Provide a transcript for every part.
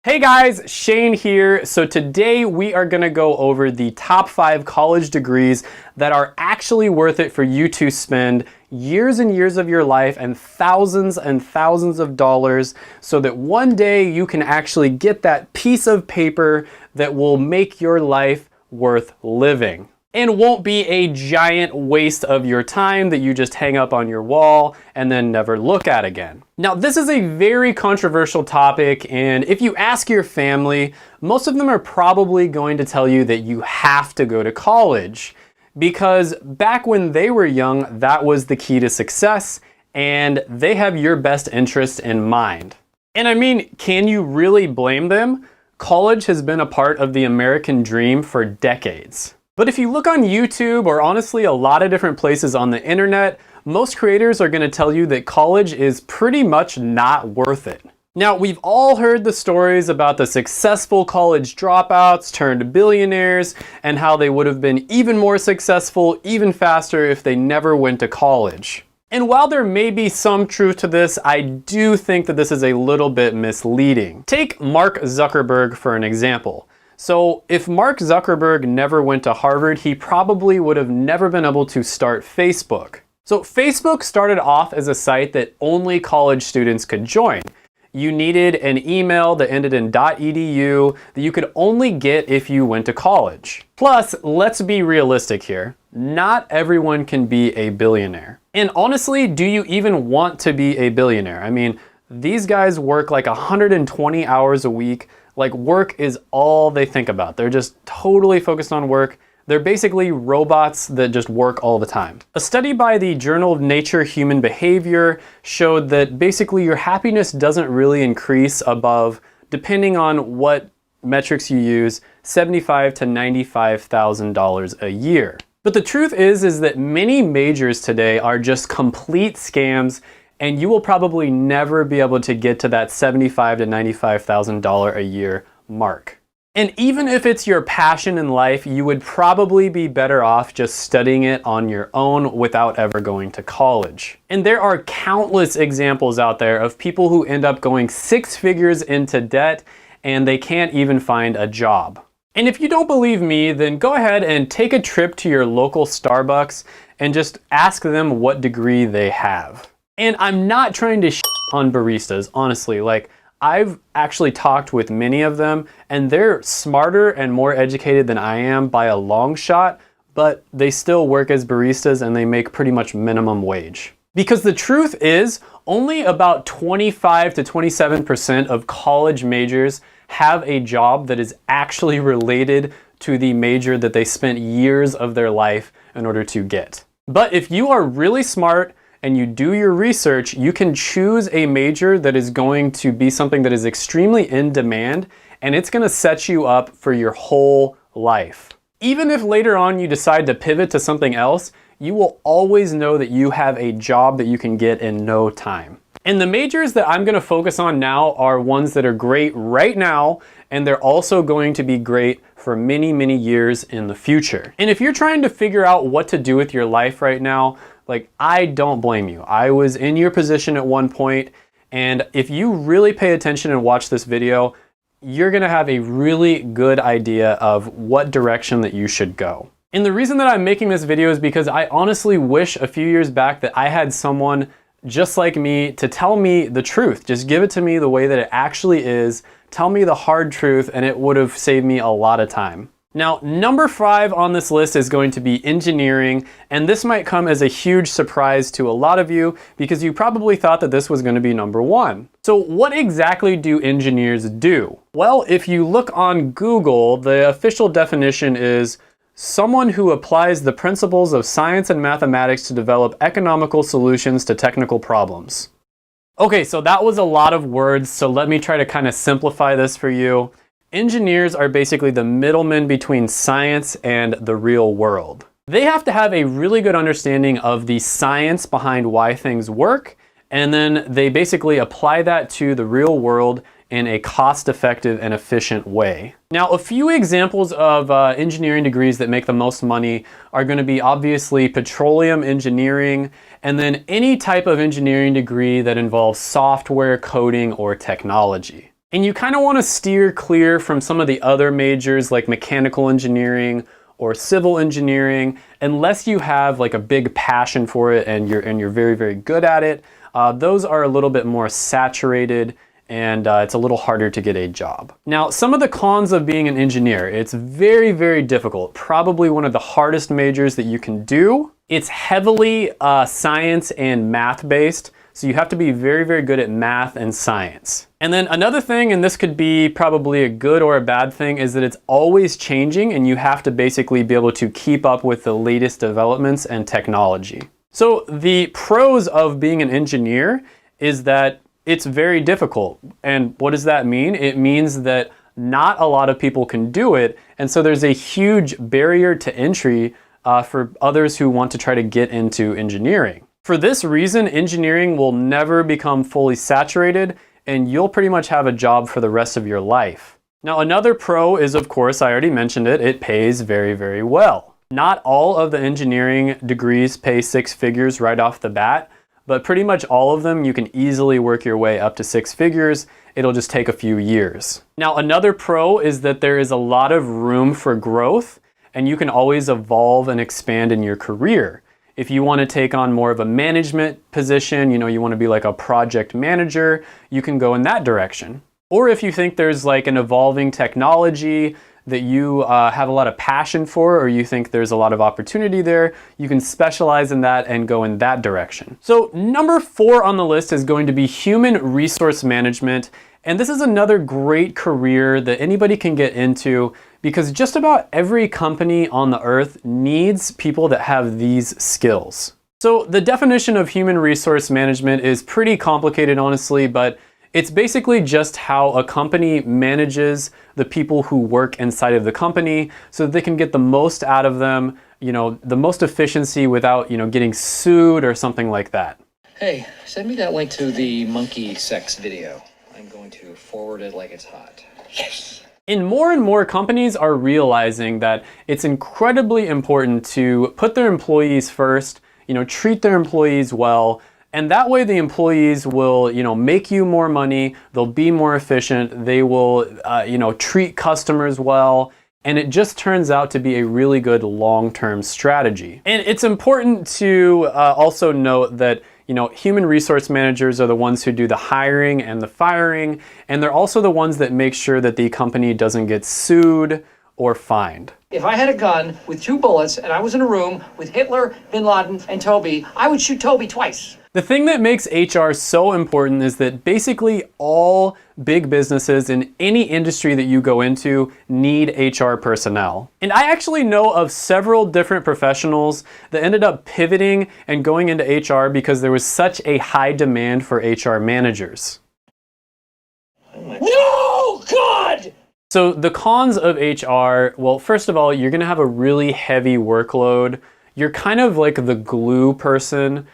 Hey guys, Shane here. So today we are gonna go over the top 5 college degrees that are actually worth it for you to spend years and years of your life and thousands of dollars so that one day you can actually get that piece of paper that will make your life worth living. And won't be a giant waste of your time that you just hang up on your wall and then never look at again. Now, this is a very controversial topic, and if you ask your family, most of them are probably going to tell you that you have to go to college, because back when they were young, that was the key to success, and they have your best interest in mind. And I mean, can you really blame them? College has been a part of the American dream for decades. But if you look on YouTube, or honestly a lot of different places on the internet, most creators are going to tell you that college is pretty much not worth it. Now, we've all heard the stories about the successful college dropouts turned billionaires and how they would have been even more successful, even faster if they never went to college. And while there may be some truth to this, I do think that this is a little bit misleading. Take Mark Zuckerberg for an example. So if Mark Zuckerberg never went to Harvard, he probably would have never been able to start Facebook. So Facebook started off as a site that only college students could join. You needed an email that ended in .edu that you could only get if you went to college. Plus, let's be realistic here. Not everyone can be a billionaire. And honestly, do you even want to be a billionaire? I mean, these guys work like 120 hours a week. Like, work is all they think about. They're just totally focused on work. They're basically robots that just work all the time. A study by the Journal of Nature Human Behavior showed that basically your happiness doesn't really increase above, depending on what metrics you use, $75,000 to $95,000 a year. But the truth is that many majors today are just complete scams, and you will probably never be able to get to that $75,000 to $95,000 a year mark. And even if it's your passion in life, you would probably be better off just studying it on your own without ever going to college. And there are countless examples out there of people who end up going 6 figures into debt and they can't even find a job. And if you don't believe me, then go ahead and take a trip to your local Starbucks and just ask them what degree they have. And I'm not trying to on baristas, honestly. Like, I've actually talked with many of them, and they're smarter and more educated than I am by a long shot, but they still work as baristas and they make pretty much minimum wage. Because the truth is, only about 25 to 27% of college majors have a job that is actually related to the major that they spent years of their life in order to get. But if you are really smart and you do your research, you can choose a major that is going to be something that is extremely in demand, and it's going to set you up for your whole life. Even if later on you decide to pivot to something else, you will always know that you have a job that you can get in no time. And the majors that I'm going to focus on now are ones that are great right now, and they're also going to be great for many, many years in the future. And if you're trying to figure out what to do with your life right now, like, I don't blame you. I was in your position at one point, and if you really pay attention and watch this video, you're gonna have a really good idea of what direction that you should go. And the reason that I'm making this video is because I honestly wish a few years back that I had someone just like me to tell me the truth. Just give it to me the way that it actually is. Tell me the hard truth, and it would have saved me a lot of time. Now, number 5 on this list is going to be engineering, and this might come as a huge surprise to a lot of you because you probably thought that this was going to be number 1. So what exactly do engineers do? Well, if you look on Google, the official definition is someone who applies the principles of science and mathematics to develop economical solutions to technical problems. Okay, so that was a lot of words, so let me try to kind of simplify this for you. Engineers are basically the middlemen between science and the real world. They have to have a really good understanding of the science behind why things work, and then they basically apply that to the real world in a cost-effective and efficient way. Now, a few examples of engineering degrees that make the most money are going to be obviously petroleum engineering, and then any type of engineering degree that involves software, coding, or technology. And you kind of want to steer clear from some of the other majors like mechanical engineering or civil engineering, unless you have like a big passion for it and you're very, very good at it. Those are a little bit more saturated, and it's a little harder to get a job. Now, some of the cons of being an engineer: it's very, very difficult. Probably one of the hardest majors that you can do. It's heavily science and math based. So you have to be very, very good at math and science. And then another thing, and this could be probably a good or a bad thing, is that it's always changing and you have to basically be able to keep up with the latest developments and technology. So the pros of being an engineer is that it's very difficult. And what does that mean? It means that not a lot of people can do it. And so there's a huge barrier to entry for others who want to try to get into engineering. For this reason, engineering will never become fully saturated, and you'll pretty much have a job for the rest of your life. Now, another pro is, of course, I already mentioned it, it pays very, very well. Not all of the engineering degrees pay six figures right off the bat, but pretty much all of them you can easily work your way up to six figures. It'll just take a few years. Now, another pro is that there is a lot of room for growth, and you can always evolve and expand in your career. If you want to take on more of a management position, you want to be like a project manager, you can go in that direction. Or if you think there's like an evolving technology that you have a lot of passion for, or you think there's a lot of opportunity there, you can specialize in that and go in that direction. So number 4 on the list is going to be human resource management. And this is another great career that anybody can get into, because just about every company on the earth needs people that have these skills. So the definition of human resource management is pretty complicated, honestly, but it's basically just how a company manages the people who work inside of the company so that they can get the most out of them, the most efficiency without, getting sued or something like that. Hey, send me that link to the monkey sex video. I'm going to forward it like it's hot. Yes! And more companies are realizing that it's incredibly important to put their employees first, treat their employees well, and that way the employees will, make you more money, they'll be more efficient, they will, treat customers well, and it just turns out to be a really good long-term strategy. And it's important to also note that human resource managers are the ones who do the hiring and the firing, and they're also the ones that make sure that the company doesn't get sued or fined. If I had a gun with 2 bullets and I was in a room with Hitler, Bin Laden, and Toby, I would shoot Toby twice. The thing that makes HR so important is that basically all big businesses in any industry that you go into need HR personnel. And I actually know of several different professionals that ended up pivoting and going into HR because there was such a high demand for HR managers. No, God! So the cons of HR, well, first of all, you're gonna have a really heavy workload. You're kind of like the glue person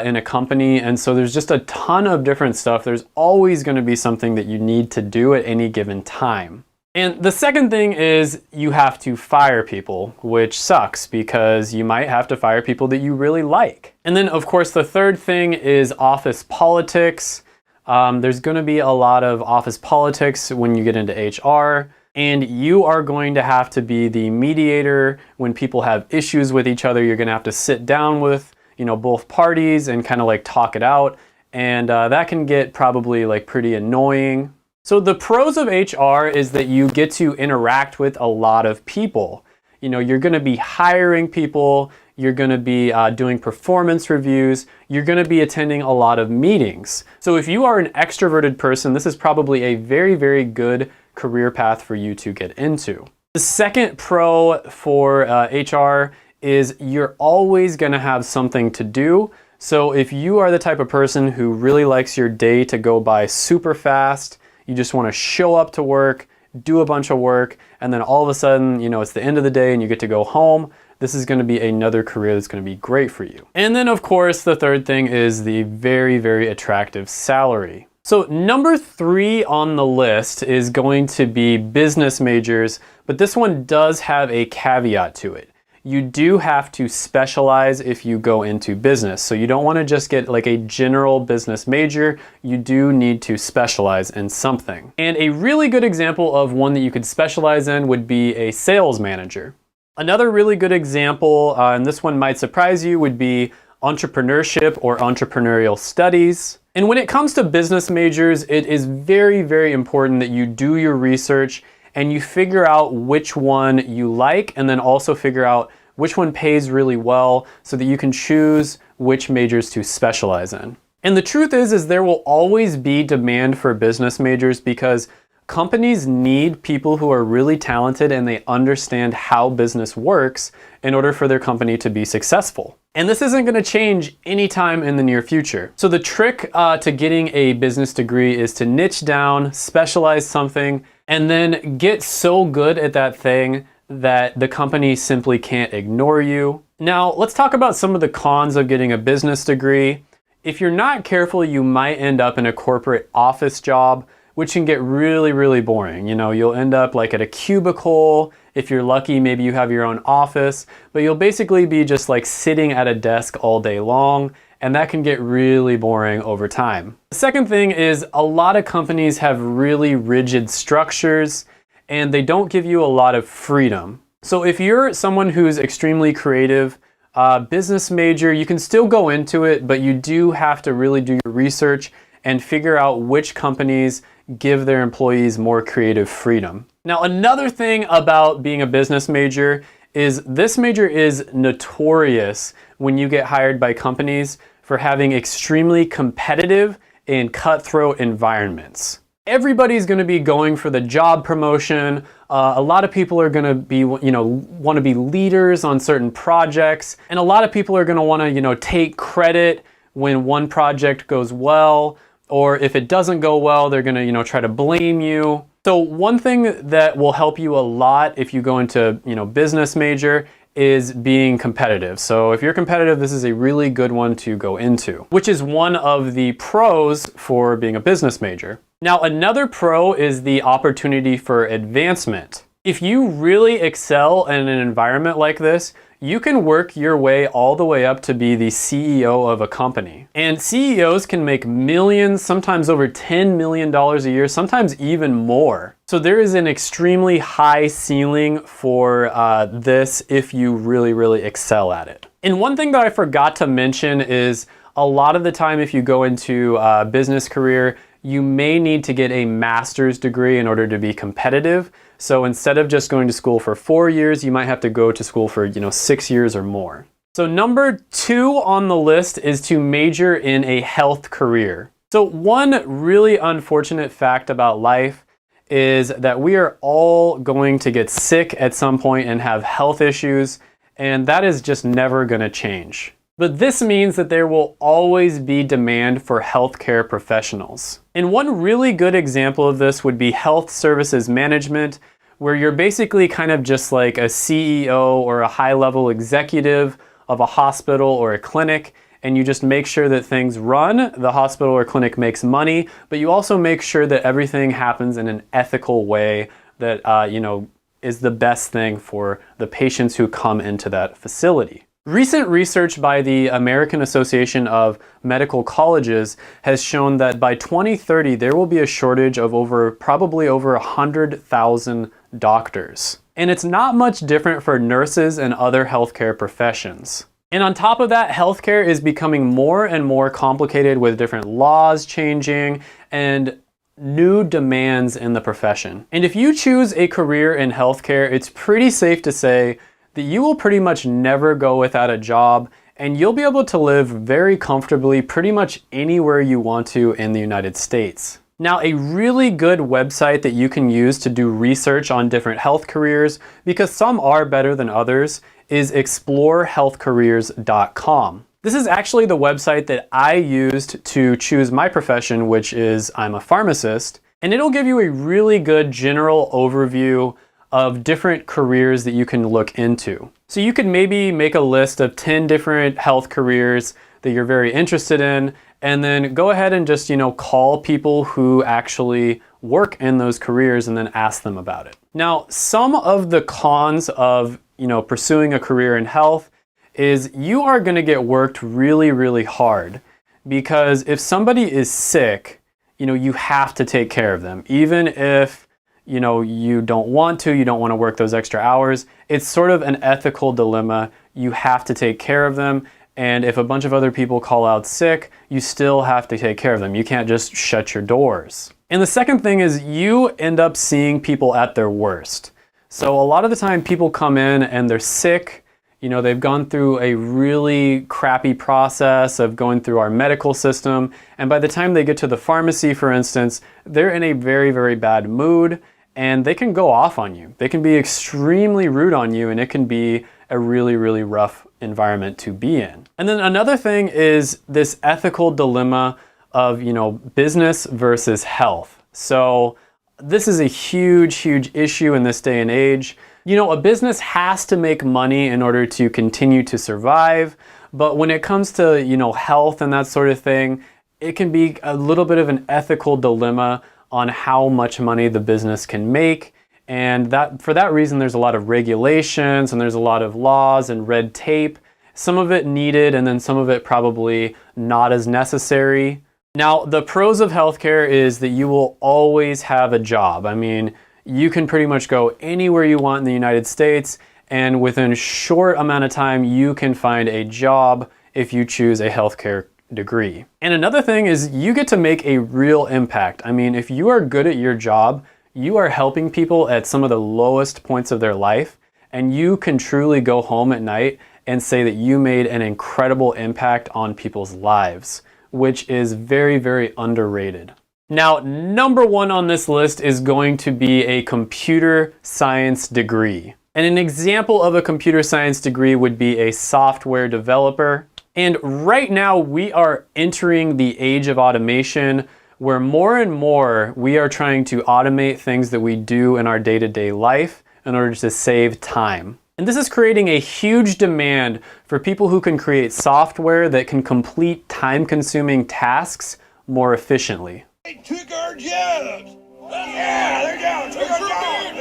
in a company, and so there's just a ton of different stuff. There's always going to be something that you need to do at any given time. And the second thing is you have to fire people, which sucks because you might have to fire people that you really like. And then of course the third thing is office politics. There's going to be a lot of office politics when you get into HR, and you are going to have to be the mediator when people have issues with each other. You're going to have to sit down with both parties and kind of like talk it out, and that can get probably like pretty annoying. So the pros of HR is that you get to interact with a lot of people. You're going to be hiring people, you're going to be doing performance reviews, you're going to be attending a lot of meetings. So if you are an extroverted person, this is probably a very, very good career path for you to get into. The second pro for HR is you're always going to have something to do. So if you are the type of person who really likes your day to go by super fast, you just want to show up to work, do a bunch of work, and then all of a sudden, it's the end of the day and you get to go home, this is going to be another career that's going to be great for you. And then of course, the third thing is the very, very attractive salary. So number 3 on the list is going to be business majors, but this one does have a caveat to it. you do have to specialize if you go into business. So you don't want to just get like a general business major, you do need to specialize in something. And a really good example of one that you could specialize in would be a sales manager. Another really good example, and this one might surprise you, would be entrepreneurship or entrepreneurial studies. And when it comes to business majors, it is very, very important that you do your research and you figure out which one you like, and then also figure out which one pays really well so that you can choose which majors to specialize in. And the truth is there will always be demand for business majors because companies need people who are really talented and they understand how business works in order for their company to be successful. And this isn't going to change anytime in the near future. So the trick to getting a business degree is to niche down, specialize something, and then get so good at that thing that the company simply can't ignore you. Now, let's talk about some of the cons of getting a business degree. If you're not careful, you might end up in a corporate office job, which can get really, really boring. You know, you'll end up like at a cubicle. If you're lucky, maybe you have your own office, but you'll basically be just like sitting at a desk all day long, and that can get really boring over time. The second thing is a lot of companies have really rigid structures and they don't give you a lot of freedom. So if you're someone who's extremely creative, business major, you can still go into it, but you do have to really do your research and figure out which companies give their employees more creative freedom. Now, another thing about being a business major is this major is notorious when you get hired by companies for having extremely competitive and cutthroat environments. Everybody's going to be going for the job promotion. A lot of people are going to be, want to be leaders on certain projects, and a lot of people are going to want to, take credit when one project goes well, or if it doesn't go well, they're going to, try to blame you. So one thing that will help you a lot if you go into, business major is being competitive. So if you're competitive, this is a really good one to go into, which is one of the pros for being a business major. Now, another pro is the opportunity for advancement. If you really excel in an environment like this, you can work your way all the way up to be the CEO of a company. And CEOs can make millions, sometimes over $10 million a year, sometimes even more. So there is an extremely high ceiling for this if you really, really excel at it. And one thing that I forgot to mention is a lot of the time if you go into a business career, you may need to get a master's degree in order to be competitive. So instead of just going to school for 4 years, you might have to go to school for 6 years or more. So number 2 on the list is to major in a health career. So one really unfortunate fact about life is that we are all going to get sick at some point and have health issues, and that is just never going to change. But this means that there will always be demand for healthcare professionals. And one really good example of this would be health services management, where you're basically kind of just like a CEO or a high-level executive of a hospital or a clinic, and you just make sure that things run, the hospital or clinic makes money, but you also make sure that everything happens in an ethical way that is the best thing for the patients who come into that facility. Recent research by the American Association of Medical Colleges has shown that by 2030, there will be a shortage of probably over 100,000 doctors. And it's not much different for nurses and other healthcare professions. And on top of that, healthcare is becoming more and more complicated with different laws changing and new demands in the profession. And if you choose a career in healthcare, it's pretty safe to say that you will pretty much never go without a job, and you'll be able to live very comfortably pretty much anywhere you want to in the United States. Now, a really good website that you can use to do research on different health careers, because some are better than others, is explorehealthcareers.com. This is actually the website that I used to choose my profession, which is I'm a pharmacist, and it'll give you a really good general overview of different careers that you can look into. So you could maybe make a list of 10 different health careers that you're very interested in, and then go ahead and just, call people who actually work in those careers and then ask them about it. Now, some of the cons of, pursuing a career in health is you are going to get worked really, really hard, because if somebody is sick, you have to take care of them. Even if, you don't want to work those extra hours, it's sort of an ethical dilemma. You have to take care of them. And if a bunch of other people call out sick, you still have to take care of them. You can't just shut your doors. And the second thing is you end up seeing people at their worst. So a lot of the time people come in and they're sick. They've gone through a really crappy process of going through our medical system. And by the time they get to the pharmacy, for instance, they're in a very, very bad mood and they can go off on you. They can be extremely rude on you, and it can be a really, really rough environment to be in. And then another thing is this ethical dilemma of, business versus health. So this is a huge, huge issue in this day and age. A business has to make money in order to continue to survive. But when it comes to, health and that sort of thing, it can be a little bit of an ethical dilemma on how much money the business can make. And for that reason, there's a lot of regulations and there's a lot of laws and red tape. Some of it needed, and then some of it probably not as necessary. Now, the pros of healthcare is that you will always have a job. I mean, you can pretty much go anywhere you want in the United States, and within a short amount of time, you can find a job if you choose a healthcare degree. And another thing is you get to make a real impact. I mean, if you are good at your job, you are helping people at some of the lowest points of their life, and you can truly go home at night and say that you made an incredible impact on people's lives, which is very, very underrated. Now, number one on this list is going to be a computer science degree. And an example of a computer science degree would be a software developer. And right now we are entering the age of automation, where more and more we are trying to automate things that we do in our day-to-day life in order to save time. And this is creating a huge demand for people who can create software that can complete time-consuming tasks more efficiently. They took our jobs! Yeah, they took our jobs!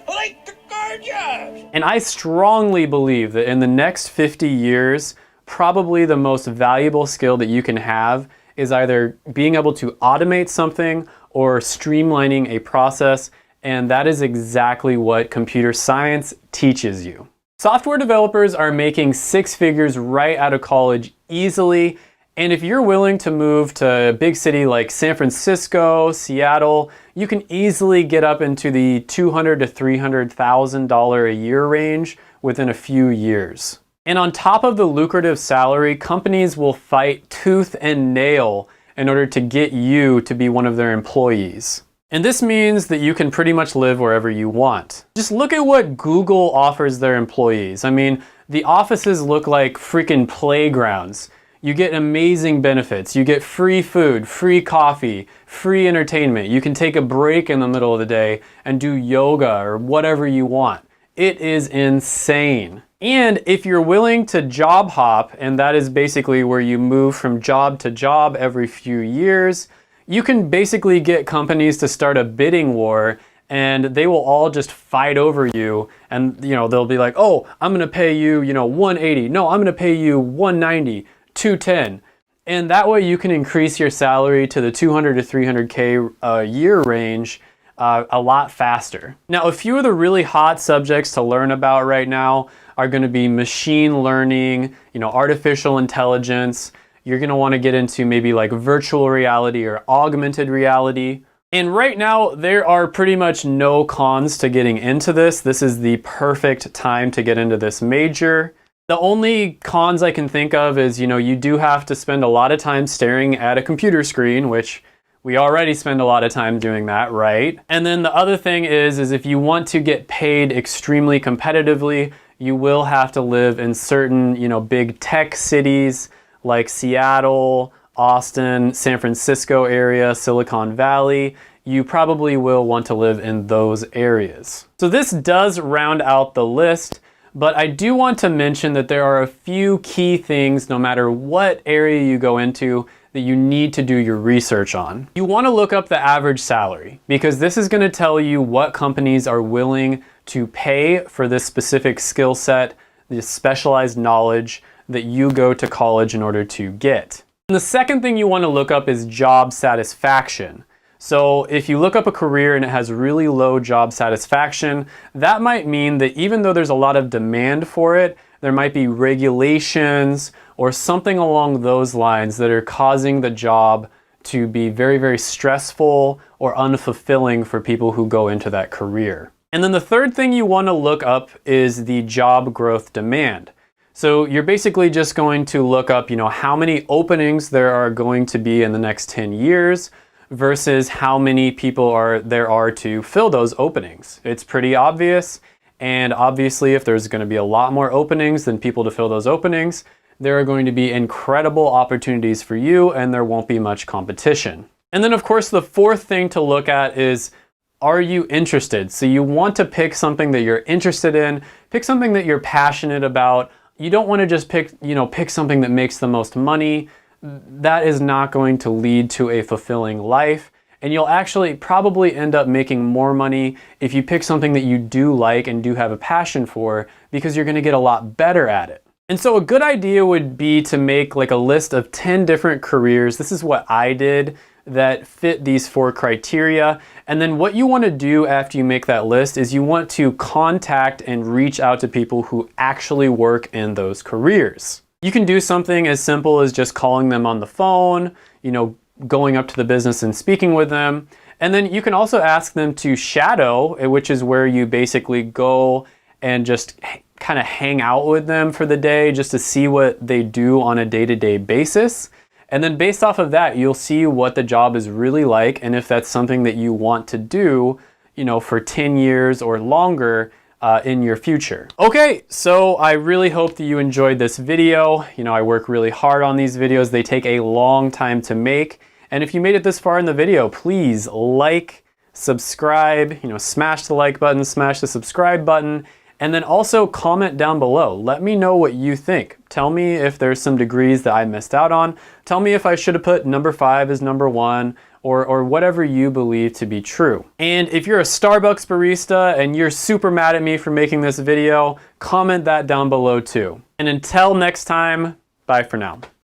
They took our jobs! And I strongly believe that in the next 50 years, probably the most valuable skill that you can have is either being able to automate something or streamlining a process, and that is exactly what computer science teaches you. Software developers are making six figures right out of college easily, and if you're willing to move to a big city like San Francisco, Seattle, you can easily get up into the $200,000 to $300,000 a year range within a few years. And on top of the lucrative salary, companies will fight tooth and nail in order to get you to be one of their employees. And this means that you can pretty much live wherever you want. Just look at what Google offers their employees. I mean, the offices look like freaking playgrounds. You get amazing benefits. You get free food, free coffee, free entertainment. You can take a break in the middle of the day and do yoga or whatever you want. It is insane. And if you're willing to job hop, and that is basically where you move from job to job every few years, you can basically get companies to start a bidding war, and they will all just fight over you. And they'll be like, oh, I'm gonna pay you, $180. No, I'm gonna pay you $190, $210. And that way you can increase your salary to the $200 to $300K a year range a lot faster. Now, a few of the really hot subjects to learn about right now are going to be machine learning, artificial intelligence. You're going to want to get into maybe like virtual reality or augmented reality. And right now, there are pretty much no cons to getting into this. This is the perfect time to get into this major. The only cons I can think of is, you do have to spend a lot of time staring at a computer screen, which we already spend a lot of time doing that, right? And then the other thing is if you want to get paid extremely competitively, you will have to live in certain, big tech cities like Seattle, Austin, San Francisco area, Silicon Valley. You probably will want to live in those areas. So this does round out the list, but I do want to mention that there are a few key things, no matter what area you go into, that you need to do your research on. You want to look up the average salary because this is going to tell you what companies are willing to pay for this specific skill set, this specialized knowledge that you go to college in order to get. And the second thing you want to look up is job satisfaction. So if you look up a career and it has really low job satisfaction, that might mean that even though there's a lot of demand for it, there might be regulations or something along those lines that are causing the job to be very, very stressful or unfulfilling for people who go into that career. And then the third thing you want to look up is the job growth demand. So you're basically just going to look up, how many openings there are going to be in the next 10 years versus how many people there are to fill those openings. It's pretty obvious. And obviously, if there's going to be a lot more openings than people to fill those openings, there are going to be incredible opportunities for you and there won't be much competition. And then of course, the fourth thing to look at is, are you interested? So you want to pick something that you're interested in, pick something that you're passionate about. You don't want to just pick something that makes the most money. That is not going to lead to a fulfilling life. And you'll actually probably end up making more money if you pick something that you do like and do have a passion for, because you're going to get a lot better at it. And so a good idea would be to make like a list of 10 different careers. This is what I did that fit these 4 criteria. And then what you want to do after you make that list is you want to contact and reach out to people who actually work in those careers. You can do something as simple as just calling them on the phone, going up to the business and speaking with them. And then you can also ask them to shadow, which is where you basically go and just kind of hang out with them for the day just to see what they do on a day-to-day basis. And then based off of that, you'll see what the job is really like and if that's something that you want to do, for 10 years or longer in your future. Okay, so I really hope that you enjoyed this video. I work really hard on these videos. They take a long time to make. And if you made it this far in the video, please like, subscribe, smash the like button, smash the subscribe button, and then also comment down below. Let me know what you think. Tell me if there's some degrees that I missed out on. Tell me if I should have put number 5 as number 1 or whatever you believe to be true. And if you're a Starbucks barista and you're super mad at me for making this video, comment that down below too. And until next time, bye for now.